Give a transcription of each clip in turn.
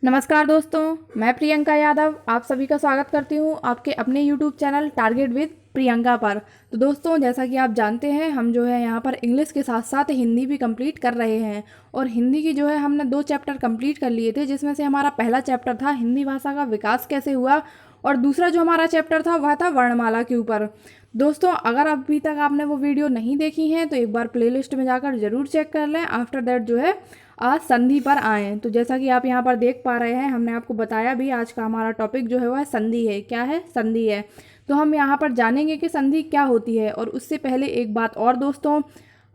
नमस्कार दोस्तों, मैं प्रियंका यादव आप सभी का स्वागत करती हूँ आपके अपने YouTube channel target with Priyanka पर। तो दोस्तों, जैसा कि आप जानते हैं, हम जो है यहाँ पर इंग्लिश के साथ साथ हिंदी भी कंप्लीट कर रहे हैं। और हिंदी की जो है हमने 2 चैप्टर कंप्लीट कर लिए थे, जिसमें से हमारा पहला चैप्टर था हिंदी भाषा का विकास कैसे हुआ और दूसरा जो हमारा चैप्टर था वह था वर्णमाला के ऊपर। दोस्तों, अगर अभी तक आपने वो वीडियो नहीं देखी है तो एक बार प्लेलिस्ट में जाकर ज़रूर चेक कर लें। आफ्टर दैट जो है आज संधि पर आए। तो जैसा कि आप यहाँ पर देख पा रहे हैं, हमने आपको बताया भी आज का हमारा टॉपिक जो है वह संधि है। क्या है? संधि है। तो हम यहाँ पर जानेंगे कि संधि क्या होती है। और उससे पहले एक बात और दोस्तों,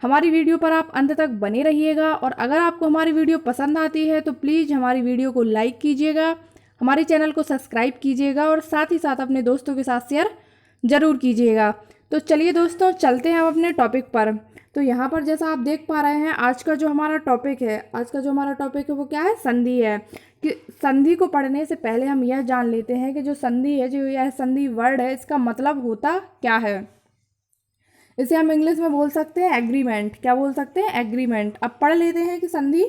हमारी वीडियो पर आप अंत तक बने रहिएगा। और अगर आपको हमारी वीडियो पसंद आती है तो प्लीज़ हमारी वीडियो को लाइक कीजिएगा, हमारे चैनल को सब्सक्राइब कीजिएगा और साथ ही साथ अपने दोस्तों के साथ शेयर ज़रूर कीजिएगा। तो चलिए दोस्तों, चलते हैं हम अपने टॉपिक पर। तो यहाँ पर जैसा आप देख पा रहे हैं, आज का जो हमारा टॉपिक है वो क्या है? संधि है। कि संधि को पढ़ने से पहले हम यह जान लेते हैं कि जो संधि है, जो यह संधि वर्ड है, इसका मतलब होता क्या है। इसे हम इंग्लिश में बोल सकते हैं एग्रीमेंट। क्या बोल सकते हैं? एग्रीमेंट। अब पढ़ लेते हैं कि संधि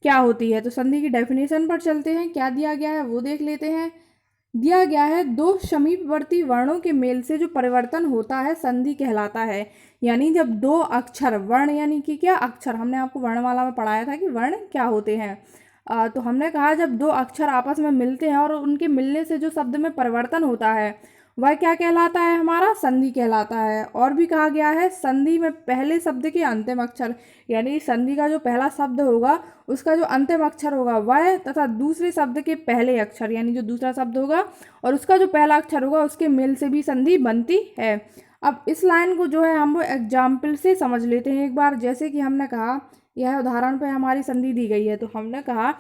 क्या होती है। तो संधि की डेफिनेशन पर चलते हैं। क्या दिया गया है वो देख लेते हैं। दिया गया है, दो समीपवर्ती वर्णों के मेल से जो परिवर्तन होता है संधि कहलाता है। यानी जब दो अक्षर, वर्ण यानी कि क्या? अक्षर। हमने आपको वर्णमाला में पढ़ाया था कि वर्ण क्या होते हैं। तो हमने कहा जब दो अक्षर आपस में मिलते हैं और उनके मिलने से जो शब्द में परिवर्तन होता है वह क्या कहलाता है? हमारा संधि कहलाता है। और भी कहा गया है, संधि में पहले शब्द के अंतिम अक्षर, यानी संधि का जो पहला शब्द होगा उसका जो अंतिम अक्षर होगा वह, तथा दूसरे शब्द के पहले अक्षर यानी जो दूसरा शब्द होगा और उसका जो पहला अक्षर होगा उसके मेल से भी संधि बनती है। अब इस लाइन को जो है हम एग्जाम्पल से समझ लेते हैं एक बार। जैसे कि हमने कहा, यह उदाहरण पे हमारी संधि दी गई है। तो हमने कहा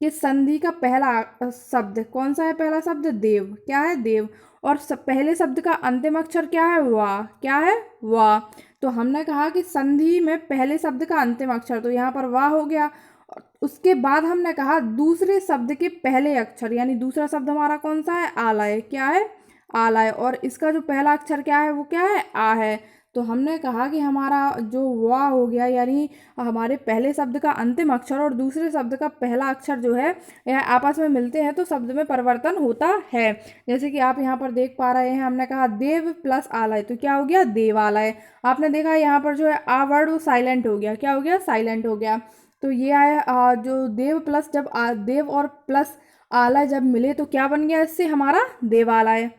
कि संधि का पहला शब्द कौन सा है? पहला शब्द देव। क्या है? देव। और पहले शब्द का अंतिम अक्षर क्या है? वाह। क्या है? वाह। तो हमने कहा कि संधि में पहले शब्द का अंतिम अक्षर, तो यहाँ पर वाह हो गया। और उसके बाद हमने कहा दूसरे शब्द के पहले अक्षर, यानी दूसरा शब्द हमारा कौन सा है? आलय। क्या है? आलय। और इसका जो पहला अक्षर क्या है? वो क्या है? आ है। तो हमने कहा कि हमारा जो वा हो गया, यानी हमारे पहले शब्द का अंतिम अक्षर और दूसरे शब्द का पहला अक्षर जो है यह आपस में मिलते हैं तो शब्द में परिवर्तन होता है। जैसे कि आप यहाँ पर देख पा रहे हैं, हमने कहा देव प्लस आलय, तो क्या हो गया? देवालय। आपने देखा यहाँ पर जो है आ वर्ड वो साइलेंट हो गया। क्या हो गया? साइलेंट हो गया। तो ये आया जो देव प्लस, जब देव और प्लस आलय जब मिले तो क्या बन गया? इससे हमारा देवालय।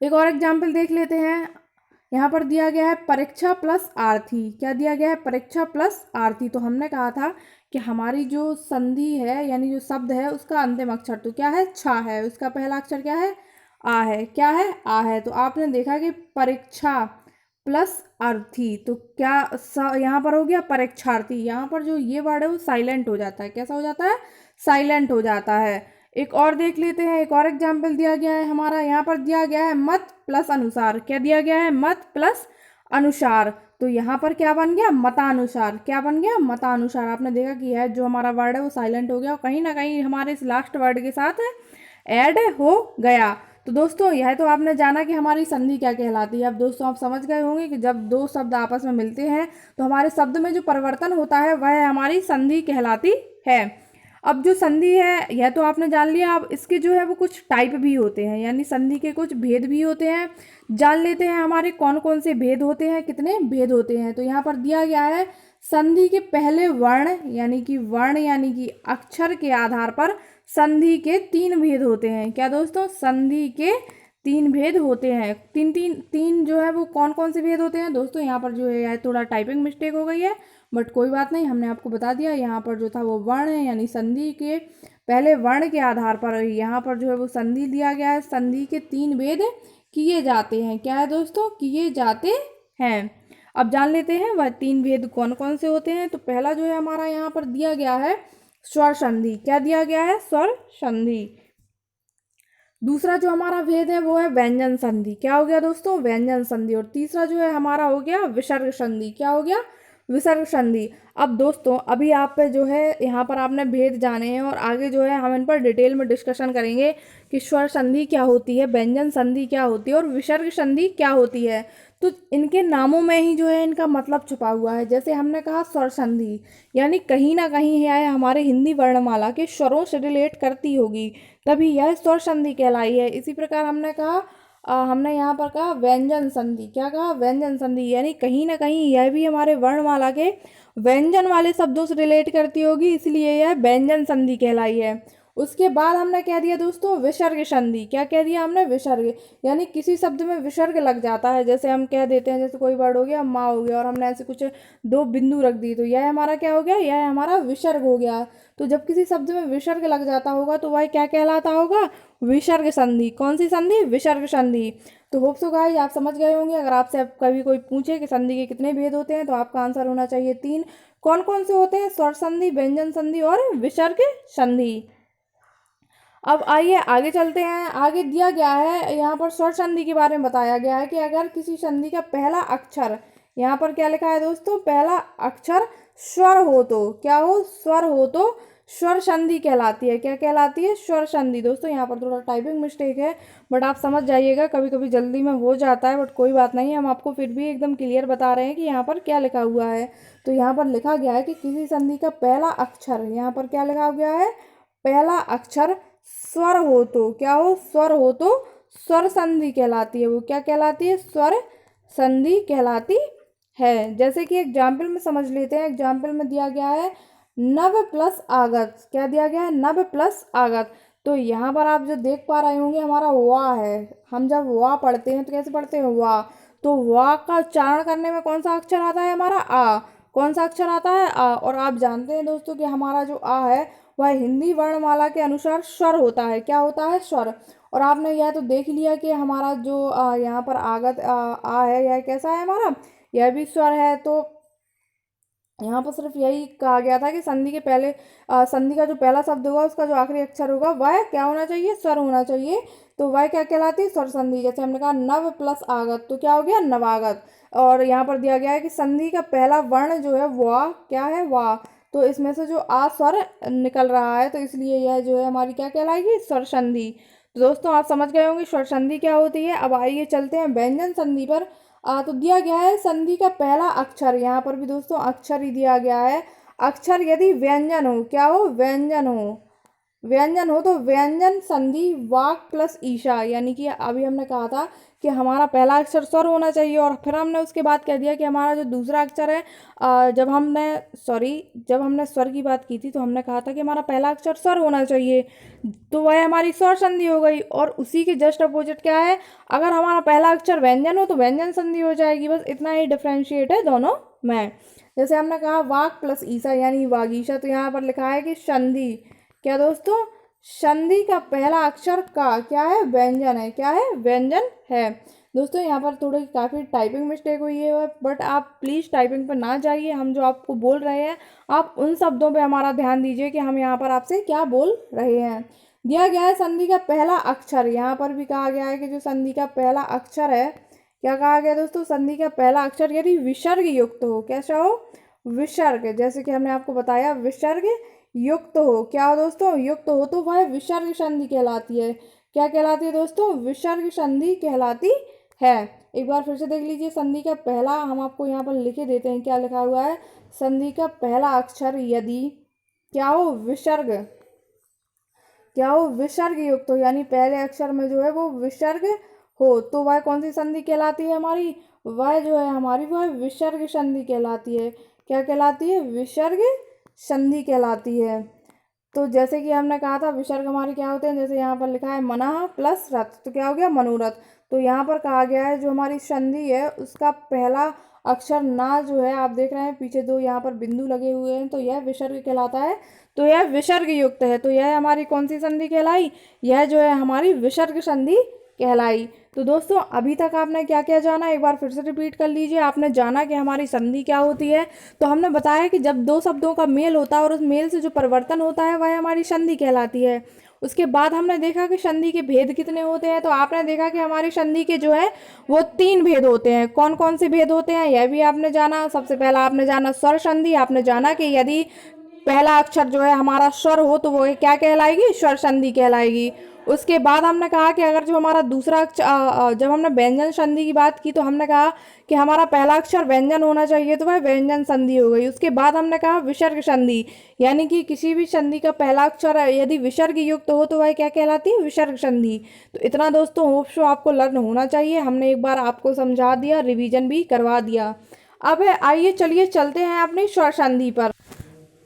एक और एग्जाम्पल देख लेते हैं। यहाँ पर दिया गया है परीक्षा प्लस आरती। क्या दिया गया है? परीक्षा प्लस आरती। तो हमने कहा था कि हमारी जो संधि है, यानी जो शब्द है, उसका अंतिम अक्षर तो क्या है? छा है। उसका पहला अक्षर क्या है? आ है। क्या है? आ है। तो आपने देखा कि परीक्षा प्लस अर्थी, तो क्या यहाँ पर हो गया? परीक्षार्थी। यहाँ पर जो ये वर्ड है वो साइलेंट हो जाता है। कैसा हो जाता है? साइलेंट हो जाता है। एक और देख लेते हैं। एक और एग्जाम्पल दिया गया है हमारा, यहाँ पर दिया गया है मत प्लस अनुसार। क्या दिया गया है? मत प्लस अनुसार। तो यहाँ पर क्या बन गया? मतानुसार। क्या बन गया? मतानुसार। आपने देखा कि यह जो हमारा वर्ड है वो साइलेंट हो गया और कहीं ना कहीं हमारे इस लास्ट वर्ड के साथ ऐड हो गया। तो दोस्तों, यह तो आपने जाना कि हमारी संधि क्या कहलाती है। अब दोस्तों, आप समझ गए होंगे कि जब दो शब्द आपस में मिलते हैं तो हमारे शब्द में जो परिवर्तन होता है वह हमारी संधि कहलाती है। अब जो संधि है यह तो आपने जान लिया। अब इसके जो है वो कुछ टाइप भी होते हैं, यानी संधि के कुछ भेद भी होते हैं। जान लेते हैं हमारे कौन कौन से भेद होते हैं, कितने भेद होते हैं। तो यहाँ पर दिया गया है, संधि के पहले वर्ण यानी कि अक्षर के आधार पर संधि के 3 भेद होते हैं। क्या दोस्तों? संधि के 3 भेद होते हैं। तीन जो है वो कौन कौन से भेद होते हैं दोस्तों? यहाँ पर जो है थोड़ा टाइपिंग मिस्टेक हो गई है, बट कोई बात नहीं, हमने आपको बता दिया। यहाँ पर जो था वो वर्ण है, यानी संधि के पहले वर्ण के आधार पर यहाँ पर जो है वो संधि दिया गया है। संधि के 3 भेद किए जाते हैं। क्या है दोस्तों? किए जाते हैं। अब जान लेते हैं वह 3 भेद कौन कौन से होते हैं। तो पहला जो है हमारा यहाँ पर दिया गया है स्वर संधि। क्या दिया गया है? स्वर संधि। दूसरा जो हमारा भेद है वो है व्यंजन संधि। क्या हो गया दोस्तों? व्यंजन संधि। और तीसरा जो है हमारा हो गया विसर्ग संधि। क्या हो गया? विसर्ग संधि। अब दोस्तों अभी आप पे जो है यहाँ पर आपने भेद जाने हैं और आगे जो है हम इन पर डिटेल में डिस्कशन करेंगे कि स्वर संधि क्या होती है, व्यंजन संधि क्या होती है और विसर्ग संधि क्या होती है। तो इनके नामों में ही जो है इनका मतलब छुपा हुआ है। जैसे हमने कहा स्वर संधि यानी कहीं ना कहीं यह हमारे हिंदी वर्णमाला के स्वरों से रिलेट करती होगी, तभी यह स्वर संधि कहलाई है। इसी प्रकार हमने कहा हमने यहाँ पर कहा व्यंजन संधि। क्या कहा? व्यंजन संधि यानी कहीं ना कहीं यह भी हमारे वर्णमाला के व्यंजन वाले शब्दों से रिलेट करती होगी, इसलिए यह व्यंजन संधि कहलाई है। उसके बाद हमने कह दिया दोस्तों विसर्ग संधि। क्या कह दिया हमने? विसर्ग यानी किसी शब्द में विसर्ग लग जाता है। जैसे हम कह देते हैं, जैसे कोई वर्ड हो गया माँ हो गया और हमने ऐसे कुछ दो बिंदु रख दी, तो यह हमारा क्या हो गया? यह हमारा विसर्ग हो गया। तो जब किसी शब्द में विसर्ग लग जाता होगा तो वह क्या कहलाता होगा? विसर्ग संधि। कौन सी संधि? विसर्ग संधि। तो होप सो गाइस आप समझ गए होंगे। अगर आपसे कभी कोई पूछे कि संधि के कितने भेद होते हैं तो आपका आंसर होना चाहिए 3। कौन कौन से होते हैं? स्वर संधि, व्यंजन संधि और विसर्ग संधि। अब आइए आगे चलते हैं। आगे दिया गया है यहाँ पर स्वर संधि के बारे में बताया गया है कि अगर किसी संधि का पहला अक्षर, यहाँ पर क्या लिखा है दोस्तों? पहला अक्षर स्वर हो तो क्या हो? स्वर हो तो स्वर संधि कहलाती है। क्या कहलाती है? स्वर संधि। दोस्तों यहाँ पर थोड़ा टाइपिंग मिस्टेक है, बट आप समझ जाइएगा, कभी कभी जल्दी में हो जाता है, बट कोई बात नहीं, हम आपको फिर भी एकदम क्लियर बता रहे हैं कि यहाँ पर क्या लिखा हुआ है। तो यहाँ पर लिखा गया है कि किसी संधि का पहला अक्षर, यहाँ पर क्या लिखा गया है? पहला अक्षर स्वर हो तो क्या हो? स्वर हो तो स्वर संधि कहलाती है। वो क्या कहलाती है? स्वर संधि कहलाती है। जैसे कि एग्जाम्पल में समझ लेते हैं। एग्जाम्पल में दिया गया है नव प्लस आगत। क्या दिया गया है? नव प्लस आगत। तो यहाँ पर आप जो देख पा रहे होंगे हमारा वा है। हम जब वा पढ़ते हैं तो कैसे पढ़ते हैं? वा। तो वा का उच्चारण करने में कौन सा अक्षर आता है? हमारा आ। कौन सा अक्षर आता है? आ। और आप जानते हैं दोस्तों कि हमारा जो आ है वह हिंदी वर्णमाला के अनुसार स्वर होता है। क्या होता है? स्वर। और आपने यह तो देख लिया कि हमारा जो यहाँ पर आगत आ है, यह कैसा है हमारा? यह भी स्वर है। तो यहाँ पर सिर्फ यही कहा गया था कि संधि के पहले संधि का जो पहला शब्द होगा उसका जो आखिरी अक्षर होगा वह क्या होना चाहिए? स्वर होना चाहिए। तो वह क्या कहलाती है? स्वर संधि। जैसे हमने कहा नव प्लस आगत, तो क्या हो गया? नवागत। और यहाँ पर दिया गया है कि संधि का पहला वर्ण जो है वह क्या है? वाह। तो इसमें से जो आ स्वर निकल रहा है, तो इसलिए यह जो है हमारी क्या कहलाएगी? स्वर संधि। तो दोस्तों आप समझ गए होंगे स्वर संधि क्या होती है। अब आइए चलते हैं व्यंजन संधि पर। तो दिया गया है संधि का पहला अक्षर, यहाँ पर भी दोस्तों अक्षर ही दिया गया है। अक्षर यदि व्यंजन हो, क्या हो? व्यंजन हो। व्यंजन हो तो व्यंजन संधि वाक प्लस ईशा, यानी कि अभी हमने कहा था कि हमारा पहला अक्षर स्वर होना चाहिए और फिर हमने उसके बाद कह दिया कि हमारा जो दूसरा अक्षर है, जब हमने स्वर की बात की थी तो हमने कहा था कि हमारा पहला अक्षर स्वर होना चाहिए, तो वह हमारी स्वर संधि हो गई। और उसी के जस्ट अपोजिट क्या है? अगर हमारा पहला अक्षर व्यंजन हो तो व्यंजन संधि हो जाएगी। बस इतना ही डिफ्रेंशिएट है दोनों में। जैसे हमने कहा वाक प्लस ईसा यानी वागीशा, तो यहाँ पर लिखा है कि संधि, क्या दोस्तों? संधि का पहला अक्षर का क्या है? व्यंजन है। क्या है? व्यंजन है। दोस्तों यहाँ पर थोड़ी काफ़ी टाइपिंग मिस्टेक हुई है, बट आप प्लीज़ टाइपिंग पर ना जाइए। हम जो आपको बोल रहे हैं आप उन शब्दों पे हमारा ध्यान दीजिए कि हम यहाँ पर आपसे क्या बोल रहे हैं। दिया गया है संधि का पहला अक्षर, यहाँ पर भी कहा गया है कि जो संधि का पहला अक्षर है, क्या कहा गया दोस्तों? संधि का पहला अक्षर यदि विसर्ग युक्त हो, कैसा हो? विसर्ग। जैसे कि हमने आपको बताया विसर्ग युक्त हो, क्या हो दोस्तों? युक्त हो तो वह विसर्ग संधि कहलाती है। क्या कहलाती है दोस्तों? विसर्ग संधि कहलाती है। एक बार फिर से देख लीजिए संधि का पहला, हम आपको यहाँ पर लिखे देते हैं क्या लिखा हुआ है। संधि का पहला अक्षर यदि क्या हो? विसर्ग, क्या हो? विसर्ग युक्त हो, यानी पहले अक्षर में जो है वो विसर्ग हो, तो वह कौन सी संधि कहलाती है हमारी? वह जो है हमारी वह विसर्ग संधि कहलाती है। क्या कहलाती है? विसर्ग संधि कहलाती है। तो जैसे कि हमने कहा था विसर्ग हमारे क्या होते हैं, जैसे यहाँ पर लिखा है मनः प्लस रथ, तो क्या हो गया? मनोरथ। तो यहाँ पर कहा गया है जो हमारी संधि है उसका पहला अक्षर ना जो है, आप देख रहे हैं पीछे दो यहाँ पर बिंदु लगे हुए हैं, तो यह विसर्ग कहलाता है। तो यह विसर्ग युक्त है, तो यह हमारी कौन सी संधि कहलाई? यह जो है हमारी विसर्ग संधि कहलाई। तो दोस्तों अभी तक आपने क्या क्या जाना, एक बार फिर से रिपीट कर लीजिए। आपने जाना कि हमारी संधि क्या होती है, तो हमने बताया कि जब दो शब्दों का मेल होता है और उस मेल से जो परिवर्तन होता है वह हमारी संधि कहलाती है। उसके बाद हमने देखा कि संधि के भेद कितने होते हैं। तो आपने देखा कि हमारी संधि के जो है वो 3 भेद होते हैं। कौन कौन से भेद होते हैं यह भी आपने जाना। सबसे पहला आपने जाना स्वर संधि। आपने जाना कि यदि पहला अक्षर जो है हमारा स्वर हो तो वो क्या कहलाएगी, स्वर संधि कहलाएगी। उसके बाद हमने कहा कि अगर जो हमारा दूसरा अक्षर, जब हमने व्यंजन संधि की बात की तो हमने कहा कि हमारा पहला अक्षर व्यंजन होना चाहिए, तो वह व्यंजन संधि हो गई। उसके बाद हमने कहा विसर्ग संधि, यानी कि किसी भी संधि का पहला अक्षर यदि विसर्ग युक्त हो तो वह क्या कहलाती है, विसर्ग संधि। तो इतना दोस्तों होप सो आपको लर्न होना चाहिए। हमने एक बार आपको समझा दिया, रिवीजन भी करवा दिया। अब आइए चलिए चलते हैं अपनी स्वर संधि पर।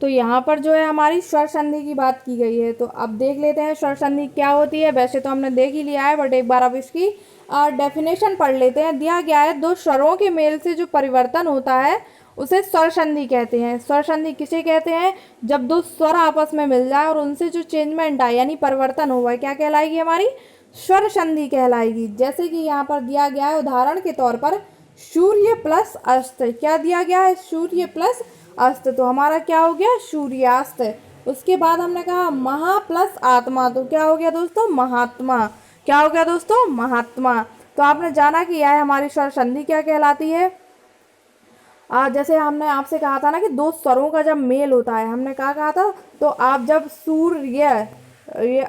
तो यहाँ पर जो है हमारी स्वर संधि की बात की गई है। तो अब देख लेते हैं स्वर संधि क्या होती है। वैसे तो हमने देख ही लिया है, बट एक बार अब इसकी डेफिनेशन पढ़ लेते हैं। दिया गया है, दो स्वरों के मेल से जो परिवर्तन होता है उसे स्वर संधि कहते हैं। स्वर संधि किसे कहते हैं, जब दो स्वर आपस में मिल जाए और उनसे जो चेंजमेंट आए यानी परिवर्तन हुआ है, क्या कहलाएगी, हमारी स्वर संधि कहलाएगी। जैसे कि यहाँ पर दिया गया है उदाहरण के तौर पर सूर्य प्लस अस्त। क्या दिया गया है, सूर्य प्लस अस्त, तो हमारा क्या हो गया, सूर्यास्त। उसके बाद हमने कहा महा प्लस आत्मा, तो क्या हो गया दोस्तों, महात्मा। क्या हो गया दोस्तों, महात्मा। तो आपने जाना कि यह हमारी स्वर संधि क्या कहलाती है। जैसे हमने आपसे कहा था ना कि दो स्वरों का जब मेल होता है, हमने कहा था, तो आप जब सूर्य,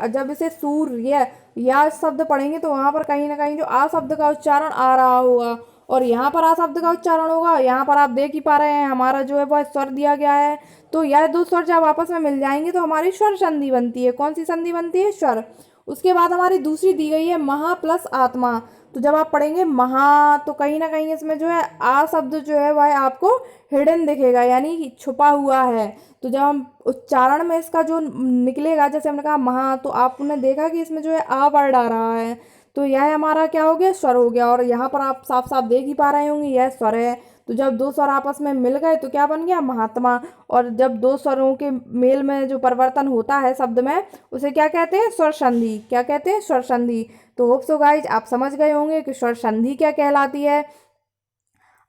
जब इसे सूर्य या शब्द पढ़ेंगे तो वहां पर कहीं ना कहीं जो आ शब्द का उच्चारण आ रहा होगा और यहाँ पर आ शब्द का उच्चारण होगा। यहाँ पर आप देख ही पा रहे हैं हमारा जो है वह स्वर दिया गया है। तो यह दो स्वर जब आपस में मिल जाएंगे तो हमारी स्वर संधि बनती है। कौन सी संधि बनती है, स्वर। उसके बाद हमारी दूसरी दी गई है महा प्लस आत्मा। तो जब आप पढ़ेंगे महा तो कहीं ना कहीं इसमें जो है आ शब्द जो है वह आपको हिडन दिखेगा, यानी कि छुपा हुआ है। तो जब हम उच्चारण में इसका जो निकलेगा, जैसे हमने कहा महा, तो आपने देखा कि इसमें जो है आ वर्ड आ रहा है, तो यह हमारा क्या हो गया, स्वर हो गया। और यहाँ पर आप साफ साफ देख ही पा रहे होंगे यह स्वर है। तो जब दो स्वर आपस में मिल गए तो क्या बन गया, महात्मा। और जब दो स्वरों के मेल में जो परिवर्तन होता है शब्द में, उसे क्या कहते हैं, स्वर संधि। क्या कहते हैं, स्वर संधि। तो होप सो गाइज आप समझ गए होंगे कि स्वर संधि क्या कहलाती है।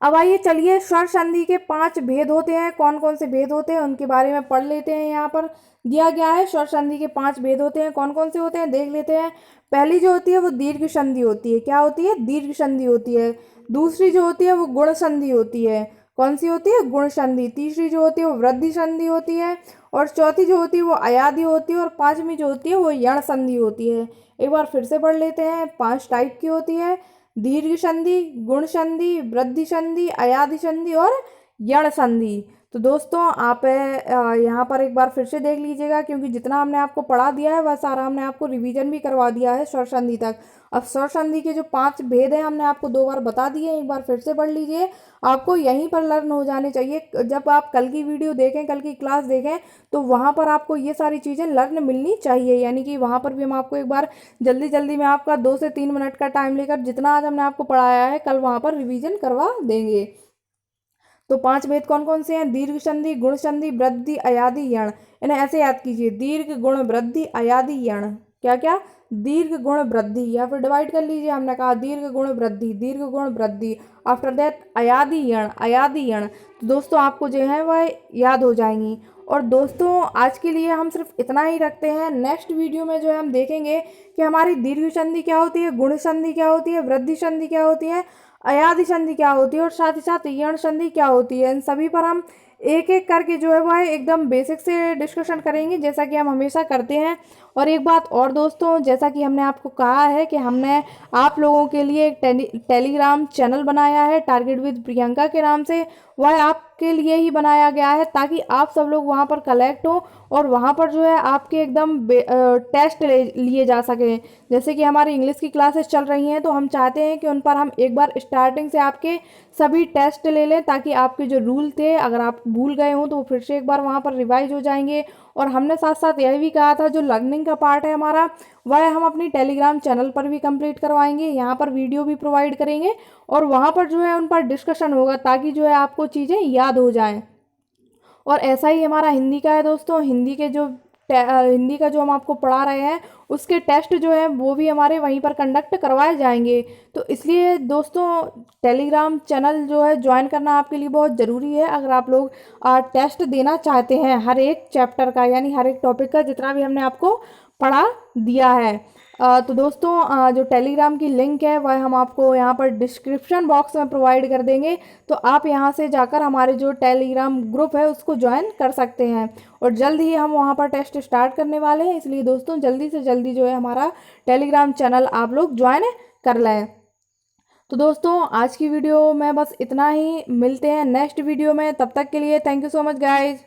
अब आइए चलिए स्वर संधि के 5 भेद होते हैं। कौन कौन से भेद होते हैं उनके बारे में पढ़ लेते हैं। यहाँ पर दिया गया है स्वर संधि के 5 भेद होते हैं। कौन कौन से होते हैं देख लेते हैं। पहली जो होती है वो दीर्घ संधि होती है। क्या होती है, दीर्घ संधि होती है। दूसरी जो होती है वो गुण संधि होती है। कौन सी होती है, गुण संधि। तीसरी जो होती है वो वृद्धि संधि होती है। और चौथी जो होती है वो अयादि होती है। और पांचवी जो होती है वो यण संधि होती है। एक बार फिर से पढ़ लेते हैं। 5 टाइप की होती है, दीर्घ संधि, गुण संधि, वृद्धि संधि, अयादि संधि और यण संधि। तो दोस्तों आप यहाँ पर एक बार फिर से देख लीजिएगा, क्योंकि जितना हमने आपको पढ़ा दिया है वह सारा हमने आपको रिवीजन भी करवा दिया है स्वर संधि तक। अब स्वर संधि के जो 5 भेद हैं हमने आपको 2 बार बता दिए, एक बार फिर से पढ़ लीजिए। आपको यहीं पर लर्न हो जाने चाहिए। जब आप कल की वीडियो देखें, कल की क्लास देखें, तो वहाँ पर आपको ये सारी चीज़ें लर्न मिलनी चाहिए। यानी कि वहाँ पर भी हम आपको एक बार जल्दी जल्दी में आपका 2 से 3 मिनट का टाइम लेकर जितना आज हमने आपको पढ़ाया है कल वहाँ पर रिवीजन करवा देंगे। तो 5 भेद कौन कौन से हैं, दीर्घ संधि, गुण संधि, वृद्धि, अयादि, यण। इन्हें ऐसे याद कीजिए, दीर्घ, गुण, वृद्धि, अयादि, यण। क्या क्या, दीर्घ, गुण, वृद्धि, या फिर डिवाइड कर लीजिए। हमने कहा दीर्घ गुण वृद्धि, दीर्घ गुण वृद्धि, आफ्टर दैट अयादि यण, अयादि यण। तो दोस्तों आपको जो है वह याद हो जाएंगी। और दोस्तों आज के लिए हम सिर्फ इतना ही रखते हैं। नेक्स्ट वीडियो में जो है हम देखेंगे कि हमारी दीर्घ संधि क्या होती है, गुण संधि क्या होती है, वृद्धि संधि क्या होती है, अयादि संधि क्या होती है और साथ ही साथ यण संधि क्या होती है। इन सभी पर हम एक एक करके जो है वह एकदम बेसिक से डिस्कशन करेंगे, जैसा कि हम हमेशा करते हैं। और एक बात और दोस्तों, जैसा कि हमने आपको कहा है कि हमने आप लोगों के लिए एक टेलीग्राम चैनल बनाया है टारगेट विद प्रियंका के नाम से। वह आपके लिए ही बनाया गया है ताकि आप सब लोग वहां पर कलेक्ट हो और वहां पर जो है आपके एकदम टेस्ट लिए जा सकें। जैसे कि हमारी इंग्लिश की क्लासेस चल रही हैं, तो हम चाहते हैं कि उन पर हम एक बार स्टार्टिंग से आपके सभी टेस्ट ले लें, ताकि आपके जो रूल थे अगर आप भूल गए हों तो वो फिर से एक बार वहाँ पर रिवाइज हो जाएंगे। और हमने साथ साथ यह भी कहा था जो लर्निंग का पार्ट है हमारा, वह हम अपनी टेलीग्राम चैनल पर भी कंप्लीट करवाएंगे। यहाँ पर वीडियो भी प्रोवाइड करेंगे और वहाँ पर जो है उन पर डिस्कशन होगा, ताकि जो है आपको चीज़ें याद हो जाएं। और ऐसा ही हमारा हिंदी का है दोस्तों। हिंदी का जो हम आपको पढ़ा रहे हैं उसके टेस्ट जो है वो भी हमारे वहीं पर कंडक्ट करवाए जाएंगे। तो इसलिए दोस्तों टेलीग्राम चैनल जो है ज्वाइन करना आपके लिए बहुत ज़रूरी है, अगर आप लोग टेस्ट देना चाहते हैं हर एक चैप्टर का, यानी हर एक टॉपिक का जितना भी हमने आपको पढ़ा दिया है। तो दोस्तों जो टेलीग्राम की लिंक है वह हम आपको यहाँ पर डिस्क्रिप्शन बॉक्स में प्रोवाइड कर देंगे, तो आप यहाँ से जाकर हमारे जो टेलीग्राम ग्रुप है उसको ज्वाइन कर सकते हैं। और जल्द ही हम वहाँ पर टेस्ट स्टार्ट करने वाले हैं, इसलिए दोस्तों जल्दी से जल्दी जो है हमारा टेलीग्राम चैनल आप लोग ज्वाइन कर लें। तो दोस्तों आज की वीडियो में बस इतना ही, मिलते हैं नेक्स्ट वीडियो में, तब तक के लिए thank you so much guys.